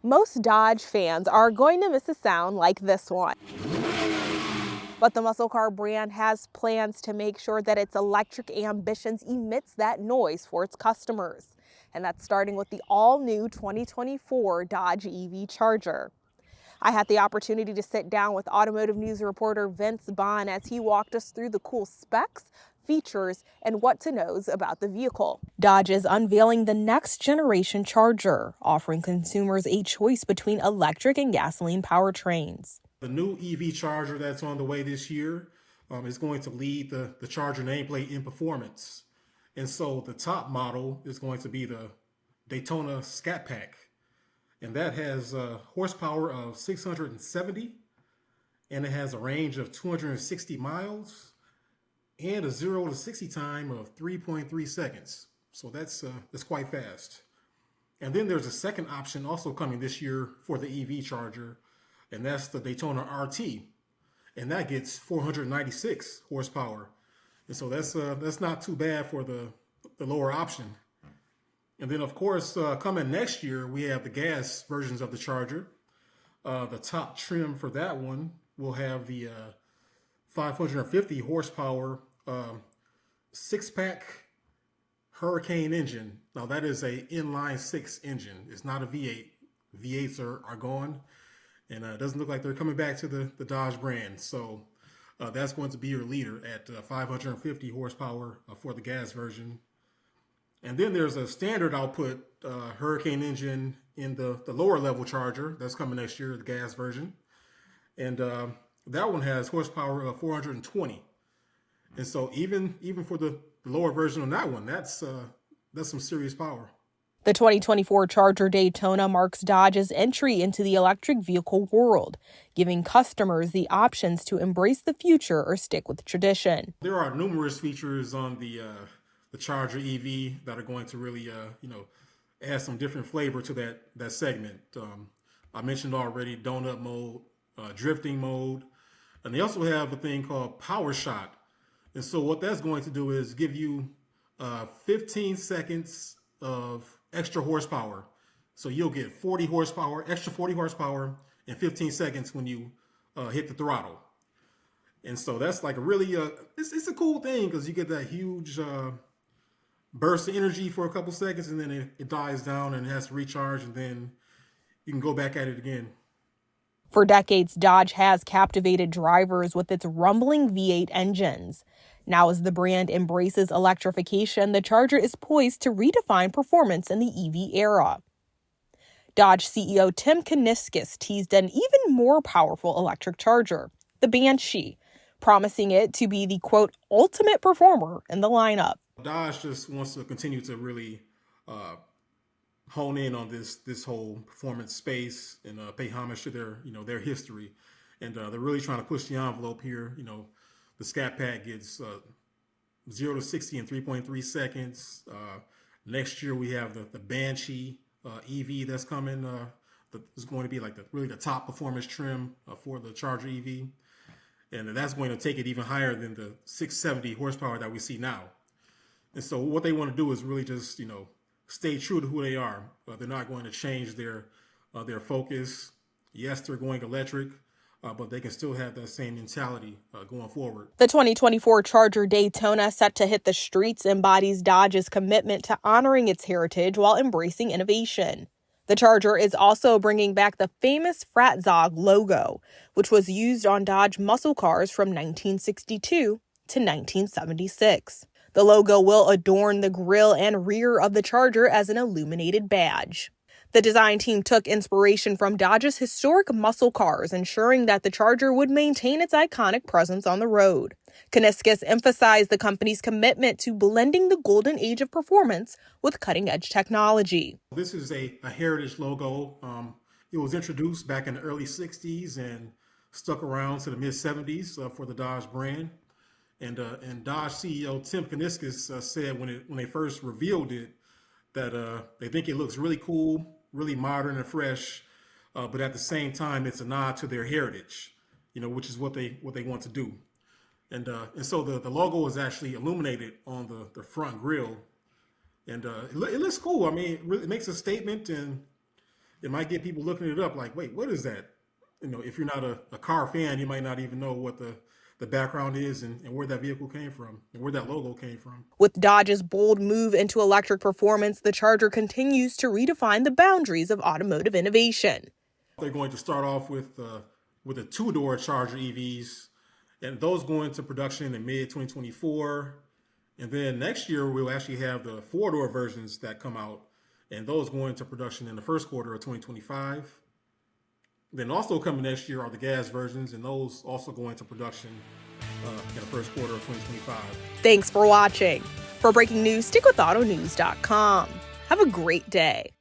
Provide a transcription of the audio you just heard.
Most Dodge fans are going to miss a sound like this one. But the muscle car brand has plans to make sure that its electric ambitions emits that noise for its customers. And that's starting with the all-new 2024 Dodge EV Charger. I had the opportunity to sit down with automotive news reporter Vince Bond as he walked us through the cool specs, features, and what to knows about the vehicle. Dodge is unveiling the next generation Charger, offering consumers a choice between electric and gasoline powertrains. The new EV Charger that's on the way this year is going to lead the Charger nameplate in performance. And so the top model is going to be the Daytona Scat Pack. And that has a horsepower of 670, and it has a range of 260 miles and a 0 to 60 time of 3.3 seconds. So that's quite fast. And then there's a second option also coming this year for the EV Charger, and that's the Daytona RT. And that gets 496 horsepower. And so that's not too bad for the lower option. And then, of course, coming next year, we have the gas versions of the Charger. The top trim for that one will have the 550 horsepower 6-pack Hurricane engine. Now, that is a inline 6 engine. It's not a V8. V8s are gone, and it doesn't look like they're coming back to the Dodge brand. So that's going to be your leader at 550 horsepower for the gas version. And then there's a standard output Hurricane engine in the lower level Charger that's coming next year, the gas version. And that one has horsepower of 420. And so even for the lower version on that one, that's some serious power. The 2024 Charger Daytona marks Dodge's entry into the electric vehicle world, giving customers the options to embrace the future or stick with tradition. There are numerous features on the Charger EV that are going to really, add some different flavor to that segment. I mentioned already donut mode, drifting mode, and they also have a thing called Power Shot. And so what that's going to do is give you 15 seconds of extra horsepower. So you'll get 40 horsepower, extra 40 horsepower in 15 seconds when you hit the throttle. And so that's like a really, it's a cool thing because you get that huge burst of energy for a couple seconds, and then it dies down and it has to recharge, and then you can go back at it again. For decades, Dodge has captivated drivers with its rumbling V8 engines. Now, as the brand embraces electrification, the Charger is poised to redefine performance in the EV era. Dodge CEO Tim Kuniskis teased an even more powerful electric Charger, the Banshee, promising it to be the, quote, ultimate performer in the lineup. Dodge just wants to continue to really hone in on this whole performance space and pay homage to their history, and they're really trying to push the envelope here. The Scat Pack gets 0 to 60 in 3.3 seconds. Next year we have the Banshee EV that's coming. It's going to be like the top performance trim for the Charger EV, and that's going to take it even higher than the 670 horsepower that we see now. And so what they want to do is really just, stay true to who they are. They're not going to change their focus. Yes, they're going electric, but they can still have that same mentality going forward. The 2024 Charger Daytona, set to hit the streets, embodies Dodge's commitment to honoring its heritage while embracing innovation. The Charger is also bringing back the famous Frat Zog logo, which was used on Dodge muscle cars from 1962 to 1976. The logo will adorn the grille and rear of the Charger as an illuminated badge. The design team took inspiration from Dodge's historic muscle cars, ensuring that the Charger would maintain its iconic presence on the road. Kuniskis emphasized the company's commitment to blending the golden age of performance with cutting-edge technology. This is a heritage logo. It was introduced back in the early 60s and stuck around to the mid-70s for the Dodge brand. And Dodge CEO Tim Kuniskis said when they first revealed it that they think it looks really cool, really modern and fresh, but at the same time it's a nod to their heritage, which is what they want to do. And so the logo is actually illuminated on the front grille, and it looks cool. I mean, it makes a statement, and it might get people looking it up like, wait, what is that? If you're not a car fan, you might not even know what the background is and where that vehicle came from and where that logo came from. With Dodge's bold move into electric performance, the Charger continues to redefine the boundaries of automotive innovation. They're going to start off with a two-door Charger EVs, and those go into production in mid-2024. And then next year, we'll actually have the four-door versions that come out, and those go into production in the first quarter of 2025. Then also coming next year are the gas versions, and those also go into production in the first quarter of 2025. Thanks for watching. For breaking news, stick with autonews.com. Have a great day.